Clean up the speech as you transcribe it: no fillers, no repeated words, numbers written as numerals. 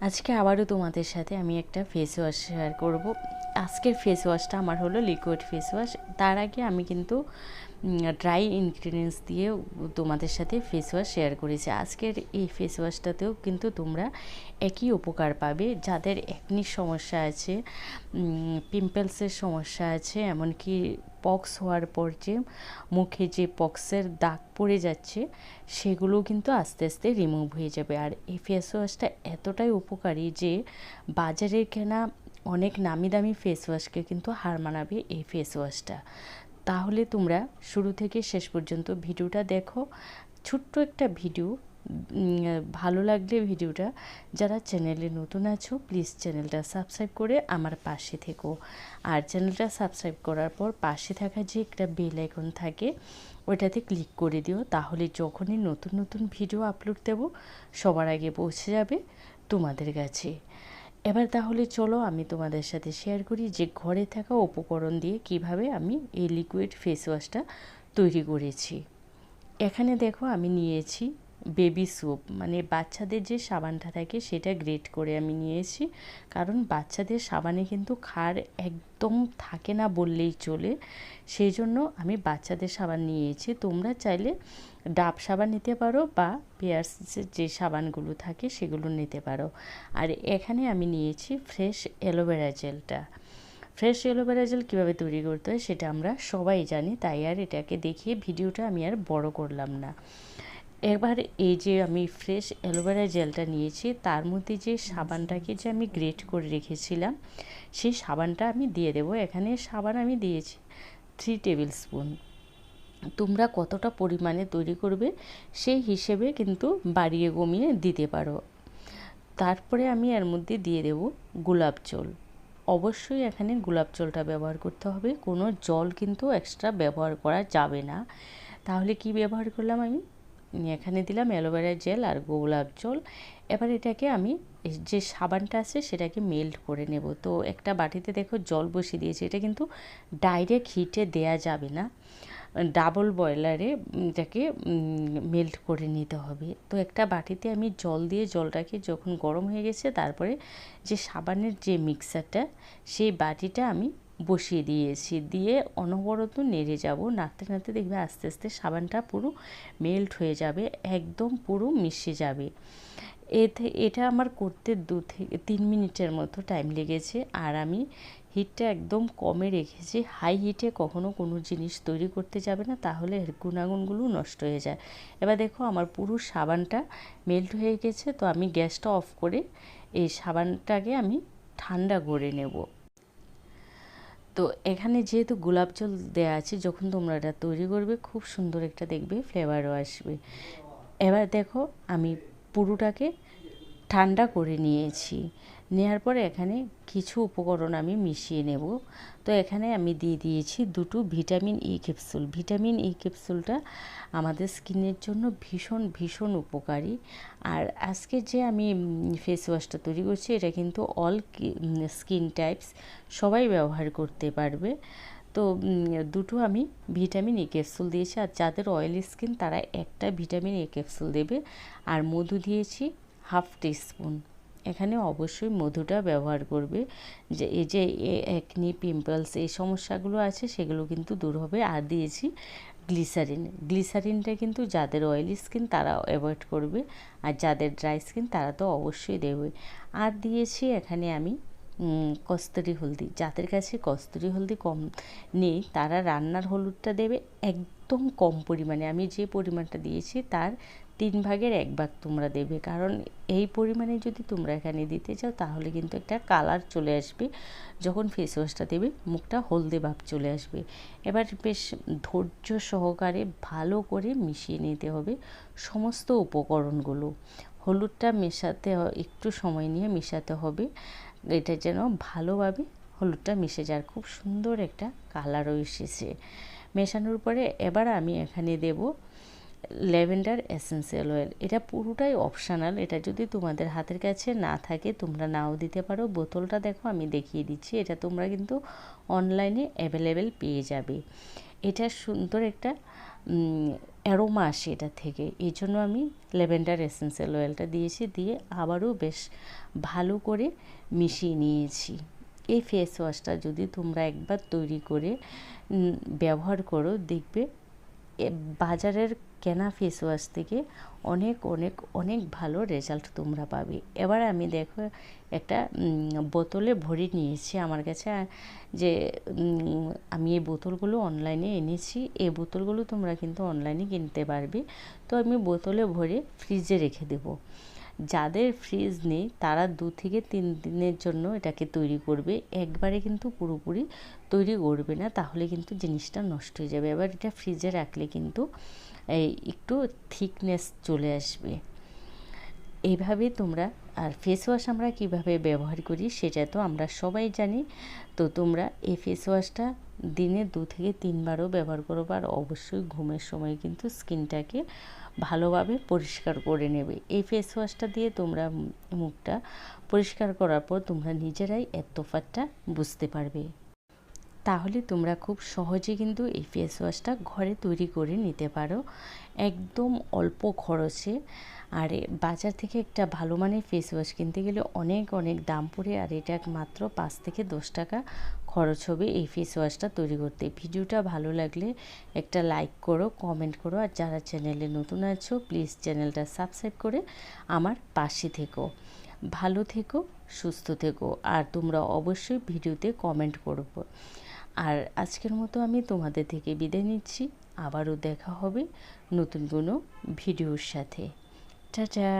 আজকে আবারও তোমাদের সাথে আমি একটা ফেস ওয়াশ শেয়ার করব। আজকের ফেস ওয়াশটা আমার হলো লিকুইড ফেস ওয়াশ। তার আগে আমি কিন্তু ড্রাই ইনগ্রিডিয়েন্টস দিয়ে তোমাদের সাথে ফেস ওয়াশ শেয়ার করেছি। আজকের এই ফেস ওয়াশটাতেও কিন্তু তোমরা একই উপকার পাবে। যাদের একনির সমস্যা আছে, পিম্পলসের সমস্যা আছে, এমনকি পক্স হওয়ার পর যে মুখে যে পক্সের দাগ পড়ে যাচ্ছে সেগুলো কিন্তু আস্তে আস্তে রিমুভ হয়ে যাবে। আর এই ফেস ওয়াশটা এতটাই উপকারী যে বাজারে কেনা অনেক নামি দামি ফেস ওয়াশকে কিন্তু হার মানাবে এই ফেস ওয়াশটা। তাহলে তোমরা শুরু থেকে শেষ পর্যন্ত ভিডিওটা দেখো। ছোট্ট একটা ভিডিও, ভালো লাগলে ভিডিওটা, যারা চ্যানেলে নতুন আছো প্লিজ চ্যানেলটা সাবস্ক্রাইব করে আমার পাশে থেকো। আর চ্যানেলটা সাবস্ক্রাইব করার পর পাশে থাকা যে একটা বেল আইকন থাকে ওইটাতে ক্লিক করে দিও, তাহলে যখনই নতুন নতুন ভিডিও আপলোড দেব সবার আগে পৌঁছে যাবে তোমাদের কাছে। এবার তাহলে চলো আমি তোমাদের সাথে শেয়ার করি যে ঘরে থাকা উপকরণ দিয়ে কিভাবে আমি এই লিকুইড ফেস ওয়াশটা তৈরি করেছি। এখানে দেখো আমি নিয়েছি বেবি সোপ, মানে বাচ্চাদের যে সাবানটা থাকে সেটা গ্রেট করে আমি নিয়েছি, কারণ বাচ্চাদের সাবানে কিন্তু ক্ষার একদম থাকে না বললেই চলে। সেই জন্য আমি বাচ্চাদের সাবান নিয়েছি। তোমরা চাইলে ডাব সাবান নিতে পারো বা পিয়ার্সের যে সাবানগুলো থাকে সেগুলো নিতে পারো। আর এখানে আমি নিয়েছি ফ্রেশ অ্যালোভেরা জেলটা। ফ্রেশ অ্যালোভেরা জেল কীভাবে তৈরি করতে হয় সেটা আমরা সবাই জানি, তাই আর এটাকে দেখিয়ে ভিডিওটা আমি আর বড় করলাম না। এবার এই যে আমি ফ্রেশ অ্যালোভেরা জেলটা নিয়েছি, তার মধ্যে যে সাবানটাকে যে আমি গ্রেট করে রেখেছিলাম সেই সাবানটা আমি দিয়ে দেবো। এখানে সাবান আমি দিয়েছি 3 টেবিল স্পুন। তোমরা কতটা পরিমাণে তৈরি করবে সেই হিসেবে কিন্তু বাড়িয়ে কমিয়ে দিতে পারো। তারপরে আমি এর মধ্যে দিয়ে দেব গোলাপ জল। অবশ্যই এখানে গোলাপ জলটা ব্যবহার করতে হবে, কোনো জল কিন্তু এক্সট্রা ব্যবহার করা যাবে না। তাহলে কি ব্যবহার করলাম আমি, এখানে দিলাম অ্যালোভেরা জেল আর গোলাপ জল। এবার এটাকে আমি যে সাবানটা আছে সেটাকে মেল্ট করে নেব। তো একটা বাটিতে দেখো জল বসিয়ে দিয়েছি, এটা কিন্তু ডাইরেক্ট হিটে দেয়া যাবে না, ডাবল বয়লারে এটাকে মেল্ট করে নিতে হবে। তো একটা বাটিতে আমি জল দিয়ে জলটাকে যখন গরম হয়ে গেছে তারপরে যে সাবানের যে মিক্সারটা সেই বাটিটা আমি বসিয়ে দিয়েছি, দিয়ে অনবরত নেড়ে যাব। নাড়তে নাড়তে দেখবে আস্তে আস্তে সাবানটা পুরো মেল্ট হয়ে যাবে, একদম পুরো মিশে যাবে। এটা আমার করতে 2 থেকে 3 মিনিটের মতো টাইম লেগেছে। আর আমি হিটটা একদম কমে রেখেছি। হাই হিটে কখনো কোনো জিনিস তৈরি করতে যাবে না, তাহলে এর গুণাগুণগুলো নষ্ট হয়ে যায়। এবার দেখো আমার পুরো সাবানটা মেল্ট হয়ে গেছে। তো আমি গ্যাসটা অফ করে এই সাবানটাকে আমি ঠান্ডা করে নেব। তো এখানে যেহেতু গোলাপ জল দেওয়া আছে, যখন তোমরা এটা তৈরি করবে খুব সুন্দর একটা দেখবে ফ্লেভারও আসবে। এবার দেখো আমি পুরোটাকে ঠান্ডা করে নিয়েছি। নেওয়ার পরে এখানে কিছু উপকরণ আমি মিশিয়ে নেব। তো এখানে আমি দিয়ে দিয়েছি 2টো vitamin E capsule. Vitamin E ক্যাপসুলটা আমাদের স্কিনের জন্য ভীষণ ভীষণ উপকারী। আর আজকে যে আমি ফেস ওয়াশটা তৈরি করছি এটা কিন্তু অল স্কিন টাইপস সবাই ব্যবহার করতে পারবে। তো 2টো আমি ভিটামিন ই ক্যাপসুল দিয়েছি। আর যাদের অয়েলি স্কিন তারা একটা ভিটামিন ই ক্যাপসুল দেবে। আর মধু দিয়েছি 1/2 টিস্পুন। এখানে অবশ্যই মধুটা ব্যবহার করবে, যে এই যে একনি পিম্পলস এই সমস্যাগুলো আছে সেগুলো কিন্তু দূর হবে। আর দিয়েছি গ্লিসারিন। গ্লিসারিনটা কিন্তু যাদের অয়েলি স্কিন তারা অ্যাভয়েড করবে, আর যাদের ড্রাই স্কিন তারা তো অবশ্যই দেবে। আর দিয়েছি এখানে আমি কস্তুরি হলদি। যাদের কাছে কস্তুরি হলদি কম নেই তারা রান্নার হলুদটা দেবে একদম কম পরিমাণে। আমি যে পরিমাণটা দিয়েছি তার 3 ভাগের 1 ভাগ তোমরা দেবে, কারণ এই পরিমাণে যদি তোমরা এখানে দিতে চাও তাহলে কিন্তু একটা কালার চলে আসবে, যখন ফেস ওয়াশটা দেবে মুখটা হলদে ভাব চলে আসবে। এবার বেশ ধৈর্য সহকারে ভালো করে মিশিয়ে নিতে হবে সমস্ত উপকরণগুলো। হলুদটা মেশাতে একটু সময় নিয়ে মেশাতে হবে, এটা যেন ভালোভাবে হলুদটা মিশে যায়। খুব সুন্দর একটা কালারও এসেছে মেশানোর পরে। এবার আমি এখানে দেব ল্যাভেন্ডার এসেন্সিয়াল অয়েল। এটা পুরোটাই অপশানাল, এটা যদি তোমাদের হাতের কাছে না থাকে তোমরা নাও দিতে পারো। বোতলটা দেখো আমি দেখিয়ে দিচ্ছি, এটা তোমরা কিন্তু অনলাইনে অ্যাভেলেবেল পেয়ে যাবে। এটা সুন্দর একটা অ্যারোমা আসে এটা থেকে, এই জন্য আমি ল্যাভেন্ডার এসেন্সিয়াল অয়েলটা দিয়েছি, দিয়ে আবারও বেশ ভালো করে মিশিয়ে নিয়েছি। এই ফেস ওয়াশটা যদি তোমরা একবার তৈরি করে ব্যবহার করো, দেখবে বাজারের কেনা ফেস ওয়াশ থেকে অনেক অনেক অনেক ভালো রেজাল্ট তোমরা পাবে। এবার আমি দেখো একটা বোতলে ভরে নিয়েছি আমার কাছে, যে আমি এই বোতলগুলো অনলাইনে এনেছি। এই বোতলগুলো তোমরা কিন্তু অনলাইনে কিনতে পারবে। তো আমি বোতলে ভরে ফ্রিজে রেখে দেবো। যাদের ফ্রিজ নেই তারা 2 থেকে 3 দিনের জন্য এটাকে তৈরি করবে, একবারে কিন্তু পুরোপুরি তৈরি করবে না, তাহলে কিন্তু জিনিসটা নষ্ট হয়ে যাবে। এবার এটা ফ্রিজে রাখলে কিন্তু একটু থিকনেস চলে আসবে। এইভাবে তোমরা, আর ফেস ওয়াশ আমরা কীভাবে ব্যবহার করি সেটা তো আমরা সবাই জানি। তো তোমরা এই ফেস ওয়াশটা দিনে 2 থেকে 3 বারও ব্যবহার করো, আর অবশ্যই ঘুমের সময় কিন্তু স্কিনটাকে ভালোভাবে পরিষ্কার করে নেবে। এই ফেস ওয়াশটা দিয়ে তোমরা মুখটা পরিষ্কার করার পর তোমরা নিজেরাই এর তফাৎটা বুঝতে পারবে। তাহলে তোমরা খুব সহজে কিন্তু এই ফেস ওয়াশটা ঘরে তৈরি করে নিতে পারো, একদম অল্প খরচে। আর বাজার থেকে একটা ভালো মানের ফেস ওয়াশ কিনতে গেলে অনেক অনেক দাম পড়ে, আর এটা মাত্র 5 থেকে 10 টাকা খরচ হবে এই ফেস ওয়াশটা তৈরি করতে। ভিডিওটা ভালো লাগলে একটা লাইক করো, কমেন্ট করো, আর যারা চ্যানেলে নতুন আছো প্লিজ চ্যানেলটা সাবস্ক্রাইব করে আমার পাশে থেকো। ভালো থেকো, সুস্থ থেকো, আর তোমরা অবশ্যই ভিডিওতে কমেন্ট করবো। আর আজকের মতো আমি তোমাদের থেকে বিদায় নিচ্ছি। আবারও দেখা হবে নতুন কোনো ভিডিওর সাথে। টাটা।